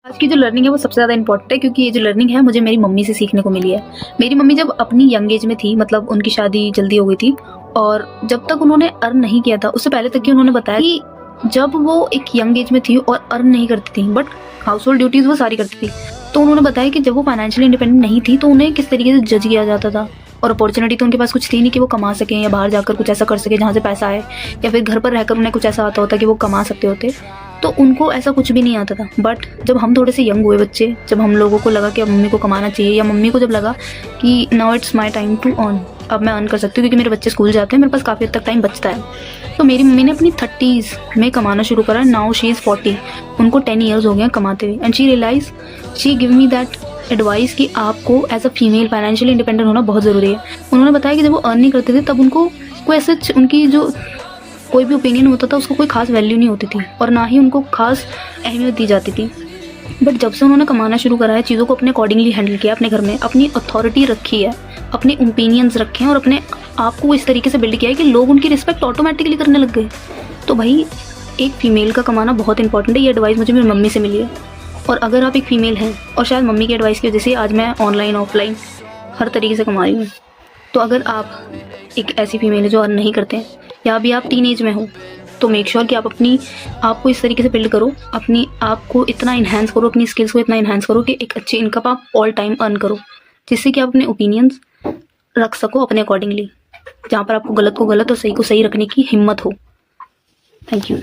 आज की जो लर्निंग है वो सबसे ज़्यादा इंपॉर्टेंट है, क्योंकि ये जो लर्निंग है मुझे मेरी मम्मी से सीखने को मिली है। मेरी मम्मी जब अपनी यंग एज में थी, मतलब उनकी शादी जल्दी हो गई थी, और जब तक उन्होंने अर्न नहीं किया था, उससे पहले तक की उन्होंने बताया कि जब वो एक यंग एज में थी और अर्न नहीं करती थी, बट हाउस होल्ड ड्यूटीज़ वो सारी करती थी, तो उन्होंने बताया कि जब वो फाइनेंशियली इंडिपेंडेंट नहीं थी तो उन्हें किस तरीके से जज किया जाता था। और अपॉर्चुनिटी तो उनके पास कुछ थी नहीं कि वो कमा सकें या बाहर जाकर कुछ ऐसा कर सके जहाँ से पैसा आए, या फिर घर पर रहकर उन्हें कुछ ऐसा आता होता कि वो कमा सकते होते। तो उनको ऐसा कुछ भी नहीं आता था। बट जब हम थोड़े से यंग हुए बच्चे, जब हम लोगों को लगा कि अब मम्मी को कमाना चाहिए, या मम्मी को जब लगा कि now it's my time to earn, अब मैं अर्न कर सकती हूँ क्योंकि मेरे बच्चे स्कूल जाते हैं, मेरे पास काफ़ी हद तक टाइम बचता है, तो मेरी मम्मी ने अपनी 30s में कमाना शुरू करा। नाउ शी इज़ 40, उनको 10 ईयर्स हो गए कमाते हुए, and she realise, she give me that advice कि आपको as a female financially independent होना बहुत ज़रूरी है। उन्होंने बताया कि जब वो अर्न नहीं करते थे तब उनको कोई ऐसे उनकी जो कोई भी ओपिनियन होता था उसको कोई खास वैल्यू नहीं होती थी, और ना ही उनको खास अहमियत दी जाती थी। बट जब से उन्होंने कमाना शुरू करा है, चीज़ों को अपने अकॉर्डिंगली हैंडल किया, अपने घर में अपनी अथॉरिटी रखी है, अपने ओपिनियंस रखे हैं, और अपने आप को इस तरीके से बिल्ड किया है कि लोग उनकी रिस्पेक्ट ऑटोमेटिकली करने लग गए। तो भाई, एक फ़ीमेल का कमाना बहुत इंपॉर्टेंट है। ये एडवाइस मुझे मेरी मम्मी से मिली है। और अगर आप एक फ़ीमेल हैं, और शायद मम्मी की एडवाइस की वजह से आज मैं ऑनलाइन ऑफलाइन हर तरीके से कमा रही हूँ, तो अगर आप एक ऐसी फीमेल है जो अर्न नहीं करते हैं, या अभी आप टीन एज में हो, तो मेक श्योर कि आप अपनी आप को इस तरीके से बिल्ड करो, अपनी आप को इतना इन्हांस करो, अपनी स्किल्स को इतना इन्हांस करो कि एक अच्छी इनकम आप ऑल टाइम अर्न करो, जिससे कि आप अपने ओपिनियंस रख सको अपने अकॉर्डिंगली, जहाँ पर आपको गलत को गलत और सही को सही रखने की हिम्मत हो। Thank you.